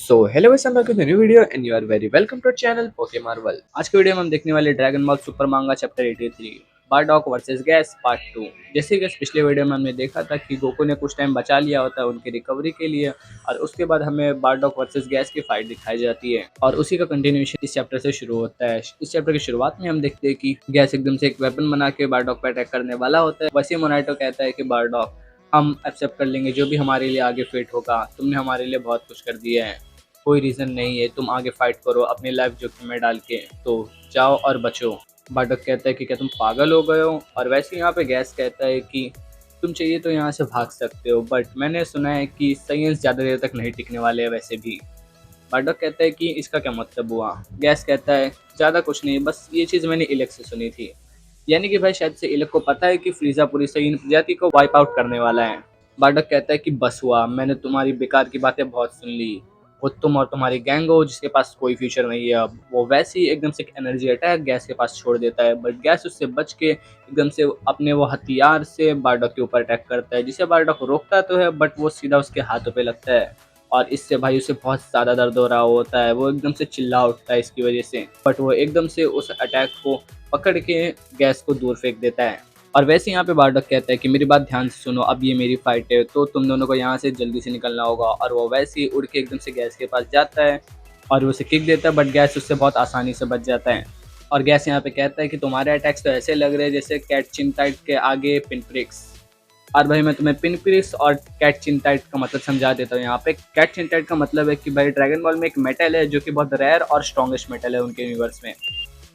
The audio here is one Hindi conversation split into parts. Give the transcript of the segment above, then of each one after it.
So hello guys, welcome to new video and you are very welcome to channel Poke Marvel. आज के वीडियो में हम देखने वाले Dragon Ball Super manga chapter 83 Bardock versus Gas part 2। जैसे कि पिछले वीडियो में हमने देखा था कि गोकू ने कुछ टाइम बचा लिया होता है उनकी रिकवरी के लिए, और उसके बाद हमें बारडॉक वर्सेस गैस की फाइट दिखाई जाती है और उसी का कंटिन्यूएशन इस चैप्टर से शुरू होता है। इस चैप्टर की शुरुआत में हम देखते हैं कि गैस एकदम से एक वेपन बना के बारडॉक पर अटैक करने वाला होता है। वैसे मोनाटो कहता है कि बारडॉक, हम एक्सेप्ट कर लेंगे जो भी हमारे लिए आगे फिट होगा, तुमने हमारे लिए बहुत कुछ कर दिया है, कोई रीज़न नहीं है, तुम आगे फाइट करो अपनी लाइफ जोखिम में डाल के, तो जाओ और बचो। बार्डक कहता है कि क्या तुम पागल हो गए हो। और वैसे यहाँ पे गैस कहता है कि तुम चाहिए तो यहाँ से भाग सकते हो, बट मैंने सुना है कि साइंस ज़्यादा देर तक नहीं टिकने वाले हैं वैसे भी। बार्डक कहता है कि इसका क्या मतलब हुआ। गैस कहता है ज़्यादा कुछ नहीं, बस ये चीज़ मैंने इलेक से सुनी थी, यानी कि भाई शायद से इलेक को पता है कि फ्रीजा पूरी सही प्रजाति को वाइप आउट करने वाला है। बार्डक कहता है कि बस हुआ, मैंने तुम्हारी बेकार की बातें बहुत सुन ली, वो तुम और तुम्हारी गैंग हो जिसके पास कोई फ्यूचर नहीं है। अब वो वैसे ही एकदम से एक एनर्जी अटैक गैस के पास छोड़ देता है, बट गैस उससे बच के एकदम से अपने वो हथियार से बारडॉक के ऊपर अटैक करता है, जिसे बारडॉक रोकता तो है बट वो सीधा उसके हाथों पे लगता है और इससे भाई उसे बहुत ज़्यादा दर्द हो रहा होता है। वो एकदम से चिल्ला उठता है इसकी वजह से, बट वो एकदम से उस अटैक को पकड़ के गैस को दूर फेंक देता है। और वैसे यहाँ पे बारडॉक कहता है कि मेरी बात ध्यान से सुनो, अब ये मेरी फाइट है तो तुम दोनों को यहाँ से जल्दी से निकलना होगा। और वो वैसे ही उड़ के एकदम से गैस के पास जाता है और वो उसे किक देता है, बट गैस उससे बहुत आसानी से बच जाता है। और गैस यहाँ पे कहता है कि तुम्हारे अटैक्स तो ऐसे लग रहे हैं जैसे कैट चिनटाइट के आगे पिन प्रिक्स। और भाई मैं तुम्हें पिन प्रिक्स और कैट चिनटाइट का मतलब समझा देता हूँ। यहाँ पे कैट चिनटाइट का मतलब है कि भाई ड्रैगन बॉल में एक मेटल है जो कि बहुत रेयर और स्ट्रॉन्गेस्ट मेटल है उनके यूनिवर्स में।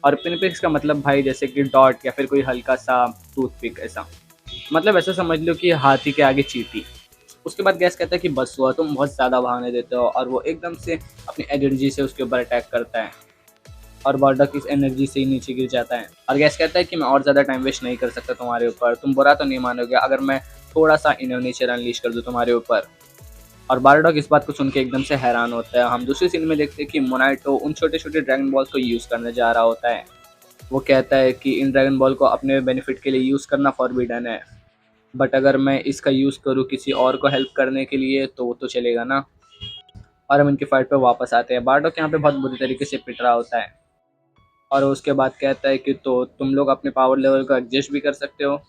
और पिनपिक्स का मतलब भाई जैसे कि डॉट या फिर कोई हल्का सा टूथपिक ऐसा, मतलब ऐसा समझ लो कि हाथी के आगे चींटी। उसके बाद गैस कहता है कि बस हुआ, तुम बहुत ज़्यादा भागने देते हो, और वो एकदम से अपनी एनर्जी से उसके ऊपर अटैक करता है और बार्डक इस एनर्जी से ही नीचे गिर जाता है। और गैस कहता है कि मैं और ज़्यादा टाइम वेस्ट नहीं कर सकता तुम्हारे ऊपर, तुम बुरा तो नहीं मानोगे अगर मैं थोड़ा सा इनर नेचर अनलीश कर दूँ तुम्हारे ऊपर। और बारडॉक इस बात को सुन के एकदम से हैरान होता है। हम दूसरी सीन में देखते हैं कि मोनाइटो उन छोटे छोटे ड्रैगन बॉल्स को यूज़ करने जा रहा होता है। वो कहता है कि इन ड्रैगन बॉल को अपने बेनिफिट के लिए यूज़ करना फॉरबिडन है, बट अगर मैं इसका यूज़ करूँ किसी और को हेल्प करने के लिए तो वो तो चलेगा ना। और हम इनकी फाइट पे वापस आते हैं। बारडॉक यहाँ पे बहुत बुरी तरीके से पिट रहा होता है और उसके बाद कहता है कि तो तुम लोग अपने पावर लेवल को एडजस्ट भी कर सकते हो।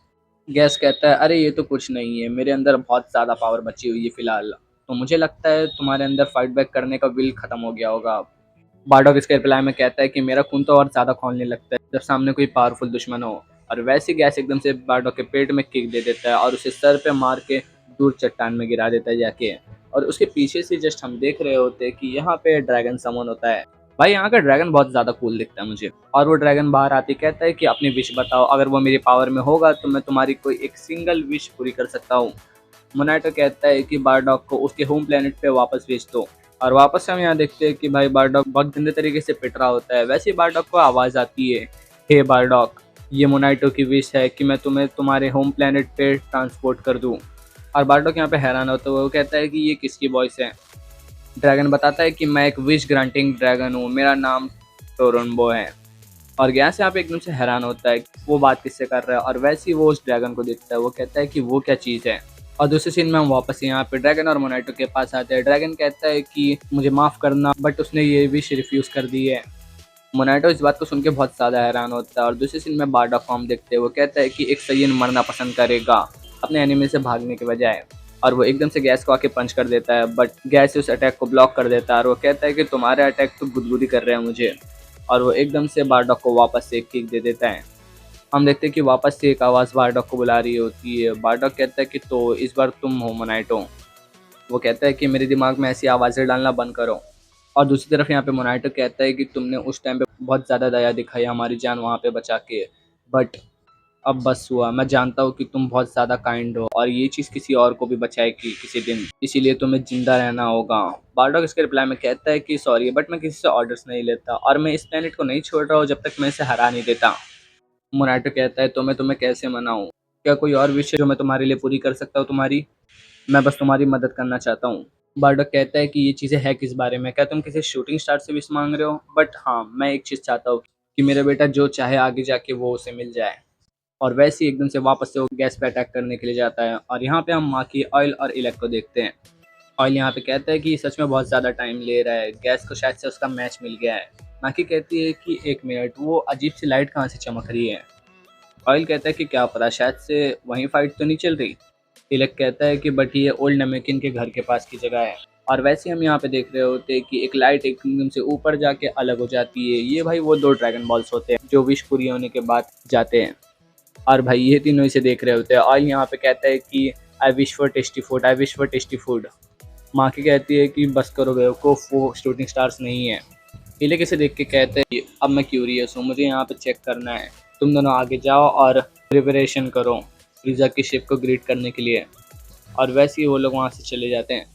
गैस कहता है अरे ये तो कुछ नहीं है, मेरे अंदर बहुत ज़्यादा पावर बची हुई है फिलहाल, तो मुझे लगता है तुम्हारे अंदर फाइट बैक करने का विल खत्म हो गया होगा। बारडॉक इसके रिप्लाई में कहता है कि मेरा खून तो और ज़्यादा खौलने लगता है जब सामने कोई पावरफुल दुश्मन हो। और वैसे गैस एकदम से बारडॉक के पेट में किक दे देता है और उसे सर पे मार के दूर चट्टान में गिरा देता है जाके। और उसके पीछे से जस्ट हम देख रहे होते हैं कि यहाँ पे ड्रैगन समन होता है। भाई यहाँ का ड्रैगन बहुत ज़्यादा कूल दिखता है मुझे। और वो ड्रैगन बाहर आते कहता है कि अपनी विश बताओ, अगर वो मेरी पावर में होगा तो मैं तुम्हारी कोई एक सिंगल विश पूरी कर सकता हूँ। मोनाटो कहता है कि बारडॉक को उसके होम प्लेनेट पे वापस भेज दो। और वापस से हम यहाँ देखते हैं कि भाई बारडॉक बहुत गंदे तरीके से पिट रहा होता है। वैसे ही बारडॉक को आवाज़ आती है, हे बारडॉक, ये मोनाइटो की विश है कि मैं तुम्हें तुम्हारे होम प्लेनेट पे ट्रांसपोर्ट कर दूँ। और बारडॉक यहाँ पे हैरान होता है, वो कहता है कि ये किसकी वॉइस है। ड्रैगन बताता है कि मैं एक विश ग्रांटिंग ड्रैगन हूँ, मेरा नाम टोरनबो है। और गैस यहाँ पे एकदम से हैरान होता है कि वो बात किससे कर रहा है, और वैसे ही वो उस ड्रैगन को देखता है। वो कहता है कि वो क्या चीज़ है। और दूसरे सीन में हम वापस यहाँ पे ड्रैगन और मोनाटो के पास आते हैं। ड्रैगन कहता है कि मुझे माफ़ करना, बट उसने ये विश रिफ्यूज़ कर दी है। मोनाटो इस बात को सुन के बहुत ज़्यादा हैरान होता है। और दूसरे सीन में बारडॉक को हम देखते हैं। वो कहता है कि एक सय्यन मरना पसंद करेगा अपने एनिमी से भागने के बजाय। और वो एकदम से गैस को आके पंच कर देता है, बट गैस उस अटैक को ब्लॉक कर देता है और वो कहता है कि तुम्हारे अटैक तो गुदगुदी कर रहे हैं मुझे। और वो एकदम से बारडॉक को वापस से एक किक दे देता है। हम देखते हैं कि वापस से एक आवाज़ बारडॉक को बुला रही होती है। बारडॉक कहता है कि तो इस बार तुम हो मोनाइटो। वो कहता है कि मेरे दिमाग में ऐसी आवाज़ें डालना बंद करो। और दूसरी तरफ यहाँ पे मोनाइटो कहता है कि तुमने उस टाइम पे बहुत ज़्यादा दया दिखाई हमारी जान वहाँ पे बचा के, बट अब बस हुआ, मैं जानता हूँ कि तुम बहुत ज़्यादा काइंड हो और ये चीज़ किसी और को भी बचाएगी किसी दिन, इसीलिए तुम्हें जिंदा रहना होगा। बारडॉक इसके रिप्लाई में कहता है कि सॉरी, बट मैं किसी से ऑर्डर्स नहीं लेता और मैं इस प्लेनेट को नहीं छोड़ रहा हूँ जब तक मैं इसे हरा नहीं देता। मोनाटो कहता है तो मैं तुम्हें कैसे मनाऊं, क्या कोई और विश है जो मैं तुम्हारे लिए पूरी कर सकता हूँ तुम्हारी, मैं बस तुम्हारी मदद करना चाहता हूँ। बारडॉक कहता है कि ये चीज़ें है किस बारे में, क्या तुम किसी शूटिंग स्टार से विश मांग रहे हो, बट हाँ मैं एक चीज़ चाहता हूँ कि मेरा बेटा जो चाहे आगे जाके वो उसे मिल जाए। और वैसे ही एकदम से वापस से वो गैस पे अटैक करने के लिए जाता है। और यहाँ पे हम माँ की ऑयल और इलेक्ट को देखते हैं। ऑयल यहाँ पे कहता है कि सच में बहुत ज़्यादा टाइम ले रहा है, गैस को शायद से उसका मैच मिल गया है। माकी कहती है कि 1 मिनट, वो अजीब सी लाइट कहाँ से चमक रही है? ऑयल कहता है कि क्या पता, शायद से वहीं फाइट तो नहीं चल रही। तिलक कहता है कि बट ये ओल्ड नमेकिन के घर के पास की जगह है। और वैसे हम यहाँ पे देख रहे होते हैं कि एक लाइट एकदम से ऊपर जाके अलग हो जाती है। ये भाई वो 2 ड्रैगन बॉल्स होते हैं जो विश पूरी होने के बाद जाते हैं। और भाई ये तीनों इसे देख रहे होते हैं। ऑयल यहाँ पे कहता है कि I wish for tasty food, I wish for tasty food. माँ की कहती है कि बस करो बेवकूफ़, वो शूटिंग स्टार्स नहीं है। तिलक इसे देख के कहते हैं कि अब मैं क्यूरियस हूँ, मुझे यहाँ पे चेक करना है। तुम दोनों आगे जाओ और प्रिपरेशन करो फ्रीज़ा की शिप को ग्रीट करने के लिए। और वैसे ही वो लोग वहाँ से चले जाते हैं।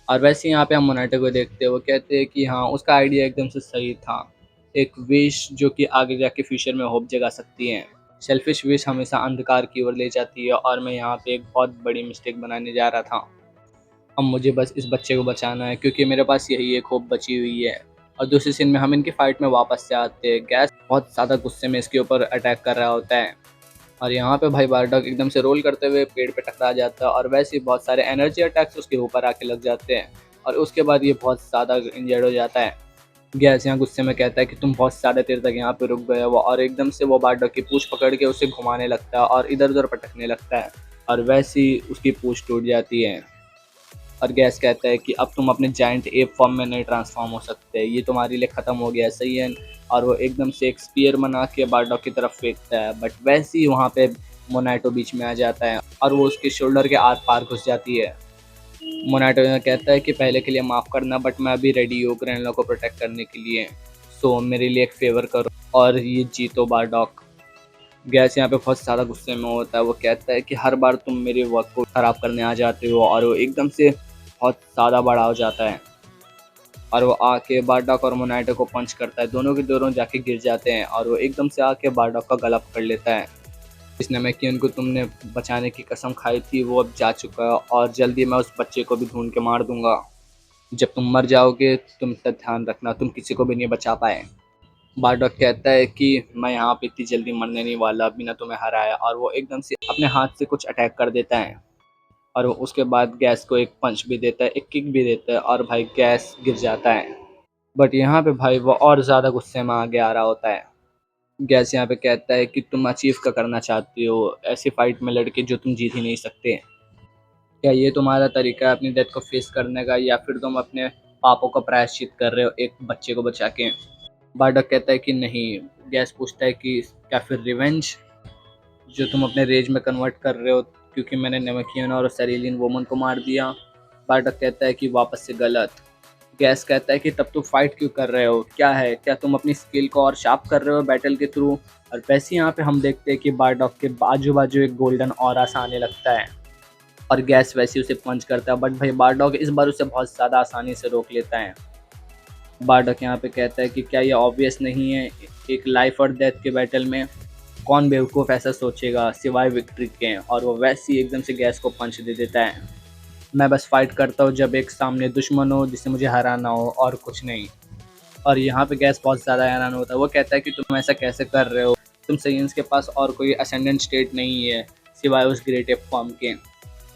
और वैसे ही यहाँ पे हम मोनाटो को देखते हैं, वो कहते हैं कि हाँ, उसका आइडिया एकदम से सही था। एक विश जो कि आगे जाके फ्यूचर में होप जगा सकती है। सेल्फिश विश हमेशा अंधकार की ओर ले जाती है और मैं यहाँ पे एक बहुत बड़ी मिस्टेक बनाने जा रहा था। अब मुझे बस इस बच्चे को बचाना है क्योंकि मेरे पास यही एक होप बची हुई है। और दूसरी सीन में हम इनकी फाइट में वापस से आते हैं। गैस बहुत ज़्यादा गुस्से में इसके ऊपर अटैक कर रहा होता है। और यहाँ पे भाई बारडॉग एकदम से रोल करते हुए पेड़ पे टकरा जाता है और वैसे ही बहुत सारे एनर्जी अटैक्स उसके ऊपर आके लग जाते हैं। और उसके बाद ये बहुत ज़्यादा इंजर्ड हो जाता है। गैस यहाँ गुस्से में कहता है कि तुम बहुत ज़्यादा देर तक यहाँ पे रुक गए हो, और एकदम से वो बारडॉग की पूंछ पकड़ के उसे घुमाने लगता है और इधर उधर पटकने लगता है। और वैसे ही उसकी पूंछ टूट जाती है। और गैस कहता है कि अब तुम अपने जायंट एप फॉर्म में नहीं ट्रांसफॉर्म हो सकते, ये तुम्हारे लिए ख़त्म हो गया है, सही है। और वो एकदम से एक स्पीयर बना के बारडॉग की तरफ फेंकता है, बट वैसे ही वहाँ पे मोनाटो बीच में आ जाता है और वो उसके शोल्डर के आर पार घुस जाती है। मोनाटो कहता है कि पहले के लिए माफ़ करना, बट मैं अभी रेडी हूँ ग्रैंडलॉ को प्रोटेक्ट करने के लिए। सो मेरे लिए एक फेवर करो और ये जीतो बारडॉग। गैस यहाँ पे बहुत ज़्यादा गुस्से में होता है, वो कहता है कि हर बार तुम मेरे वर्क को ख़राब करने आ जाते हो। और वो एकदम से बहुत ज़्यादा बड़ा हो जाता है और वो आके बारडॉग और मोनाटो को पंच करता है। दोनों के दोनों जाके गिर जाते हैं और वो एकदम से आके बारडॉग का गला पकड़ लेता है। इसने में कि उनको तुमने बचाने की कसम खाई थी वो अब जा चुका है और जल्दी मैं उस बच्चे को भी ढूंढ के मार दूंगा। जब तुम मर जाओगे तुम तब ध्यान रखना तुम किसी को भी नहीं बचा पाए। बारडॉग कहता है कि मैं यहाँ पे इतनी जल्दी मरने नहीं वाला बिना तुम्हें हराया। और वो एकदम से अपने हाथ से कुछ अटैक कर देता है और वो उसके बाद गैस को एक पंच भी देता है, एक किक भी देता है और भाई गैस गिर जाता है। बट यहाँ पे भाई वो और ज़्यादा गुस्से में आगे आ रहा होता है। गैस यहाँ पे कहता है कि तुम अचीव क्या करना चाहती हो ऐसी फाइट में लड़के जो तुम जीत ही नहीं सकते। क्या ये तुम्हारा तरीका है अपनी डेथ को फेस करने का, या फिर तुम अपने पापों का प्रायश्चित कर रहे हो एक बच्चे को बचा के? बार्डक कहता है कि नहीं। गैस पूछता है कि क्या फिर रिवेंज जो तुम अपने रेज में कन्वर्ट कर रहे हो क्योंकि मैंने नेमकियन और सेरिलियन वोमन को मार दिया? बार्डक कहता है कि वापस से गलत। गैस कहता है कि तब तुम फाइट क्यों कर रहे हो, क्या है, क्या तुम अपनी स्किल को और शार्प कर रहे हो बैटल के थ्रू? और वैसे यहाँ पे हम देखते हैं कि बारडॉग के बाजू बाजू एक गोल्डन ऑरा सा आने लगता है और गैस वैसे उसे पंच करता है, बट भाई बारडॉग इस बार उसे बहुत ज़्यादा आसानी से रोक लेता है। बारडॉग यहाँ पे कहता है कि क्या ये ऑब्वियस नहीं है, एक लाइफ और डेथ के बैटल में कौन बेवकूफ़ ऐसा सोचेगा सिवाय विक्ट्री के? और वो वैसे ही एकदम से गैस को पंच दे देता है। मैं बस फाइट करता हूँ जब एक सामने दुश्मन हो जिसे मुझे हराना हो और कुछ नहीं। और यहाँ पे गैस बहुत ज़्यादा हैरान होता है, वो कहता है कि तुम ऐसा कैसे कर रहे हो, तुम साइंस के पास और कोई असेंडेंट स्टेट नहीं है सिवाय उस ग्रेट एप फॉर्म के।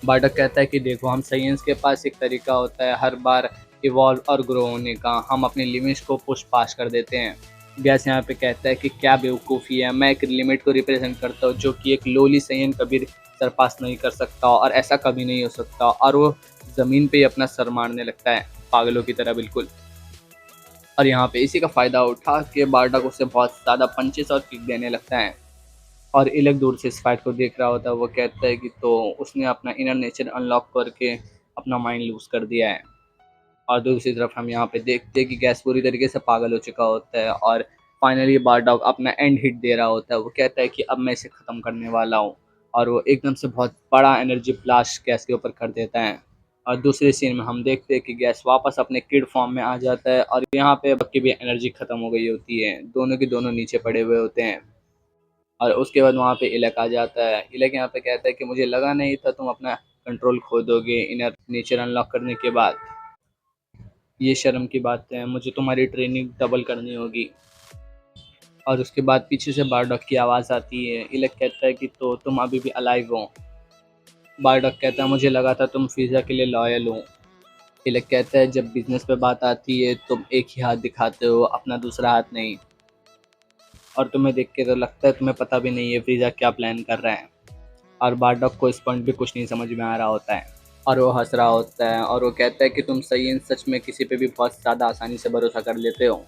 बार्डक कहता है कि देखो, हम साइंस के पास एक तरीका होता है हर बार इवॉल्व और ग्रो होने का, हम अपनी लिमिट्स को पुश पास कर देते हैं। गैस यहाँ पे कहता है कि क्या बेवकूफ़ी है, मैं एक लिमिट को रिप्रेजेंट करता हूँ जो कि एक लोली सैयन कभी सरपास नहीं कर सकता और ऐसा कभी नहीं हो सकता। और वो ज़मीन पे ही अपना सर मारने लगता है पागलों की तरह बिल्कुल। और यहाँ पे इसी का फ़ायदा उठा के बारडॉग उसे बहुत ज़्यादा पंचेस और किक देने लगता है। और इलक दूर से इस फाइट को देख रहा होता है, वो कहता है कि तो उसने अपना इनर नेचर अनलॉक करके अपना माइंड लूज़ कर दिया है। और दूसरी तरफ हम यहाँ पे देखते हैं कि गैस पूरी तरीके से पागल हो चुका होता है और फाइनली बारडॉग अपना एंड हिट दे रहा होता है। वो कहता है कि अब मैं इसे ख़त्म करने वाला हूँ और वो एकदम से बहुत बड़ा एनर्जी ब्लास्ट गैस के ऊपर कर देता है। और दूसरे सीन में हम देखते हैं कि गैस वापस अपने किड फॉर्म में आ जाता है और यहाँ पे बक की भी एनर्जी ख़त्म हो गई होती है, दोनों के दोनों नीचे पड़े हुए होते हैं। और उसके बाद वहाँ पे इलक आ जाता है। इलक यहाँ पे कहता है कि मुझे लगा नहीं था तुम अपना कंट्रोल खो दोगे इनर नेचर अनलॉक करने के बाद, ये शर्म की बात है, मुझे तुम्हारी ट्रेनिंग डबल करनी होगी। और उसके बाद पीछे से बारडॉग की आवाज़ आती है। इलक कहता है कि तो तुम अभी भी अलाइव हो? बारडॉग कहता है मुझे लगा था तुम फिज़ा के लिए लॉयल हो। इलक कहता है जब बिजनेस पे बात आती है तुम एक ही हाथ दिखाते हो, अपना दूसरा हाथ नहीं, और तुम्हें देख के तो लगता है तुम्हें पता भी नहीं है फ्रीजा क्या प्लान कर रहा है। और बारडॉग को इस पॉइंट पे कुछ नहीं समझ में आ रहा होता है और वो हंस रहा होता है और वो कहता है कि तुम सही इन सच में किसी पे भी बहुत ज़्यादा आसानी से भरोसा कर लेते हो।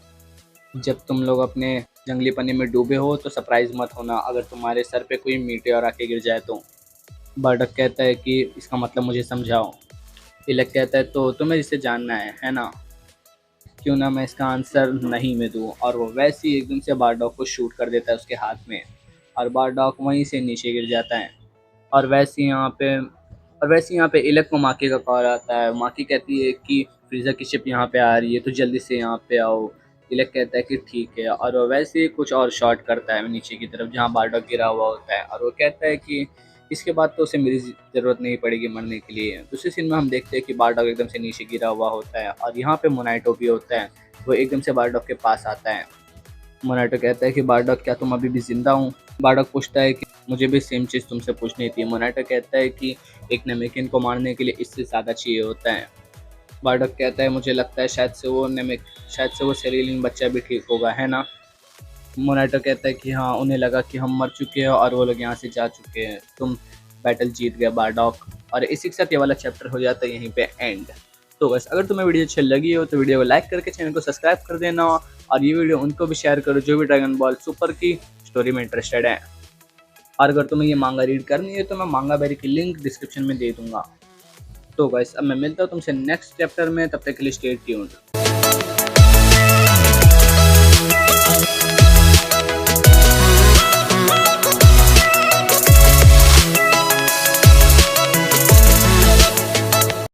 जब तुम लोग अपने जंगली पन्नी में डूबे हो तो सरप्राइज मत होना अगर तुम्हारे सर पे कोई मीटेर आके गिर जाए तो। बारडॉग कहता है कि इसका मतलब मुझे समझाओ। इलक कहता है तो तुम्हें इसे जानना है ना, क्यों ना मैं इसका आंसर नहीं में दूँ। और वो वैसे ही एकदम से बारडॉग को शूट कर देता है उसके हाथ में और बारडॉग वहीं से नीचे गिर जाता है। और वैसे ही यहाँ पे इलक को माकी का कॉल आता है। माकी कहती है कि फ्रीज़ा की शिप यहाँ पे आ रही है तो जल्दी से यहाँ पे आओ। इलक कहता है कि ठीक है और वो वैसे ही कुछ और शॉट करता है नीचे की तरफ जहाँ बारडॉग गिरा हुआ होता है और वो कहता है कि इसके बाद तो उसे मेरी ज़रूरत नहीं पड़ेगी मरने के लिए। दूसरे सीन में हम देखते हैं कि बारडॉग एकदम से नीचे गिरा हुआ होता है और यहाँ पे मोनाटो भी होता है। वो एकदम से बारडॉग के पास आता है। मोनाटो कहता है कि बारडॉग क्या तुम अभी भी जिंदा हो। बारडॉग पूछता है कि मुझे भी सेम चीज़ तुमसे पूछनी थी। मोनाटो कहता है कि एक नेमेकिन को मारने के लिए इससे ज़्यादा चाहिए होता है। बारडॉग कहता है मुझे लगता है शायद से वो सेरिलिंग बच्चा भी ठीक होगा, है ना। मोनाटो कहता है कि हाँ, उन्हें लगा कि हम मर चुके हैं और वो लोग यहाँ से जा चुके हैं, तुम बैटल जीत गए बारडॉग। और इसी के साथ ये वाला चैप्टर हो जाता है यहीं पे एंड। तो बस अगर तुम्हें वीडियो अच्छी लगी हो तो वीडियो को लाइक करके चैनल को सब्सक्राइब कर देना और ये वीडियो उनको भी शेयर करो जो भी ड्रैगन बॉल सुपर की स्टोरी में इंटरेस्टेड है। और अगर तुम्हें ये मांगा रीड करनी है तो मैं मांगा बेरी की लिंक डिस्क्रिप्शन में दे दूंगा। तो गाइस अब मैं मिलता हूँ तुमसे नेक्स्ट चैप्टर में, तब तक के लिए स्टे ट्यून्ड।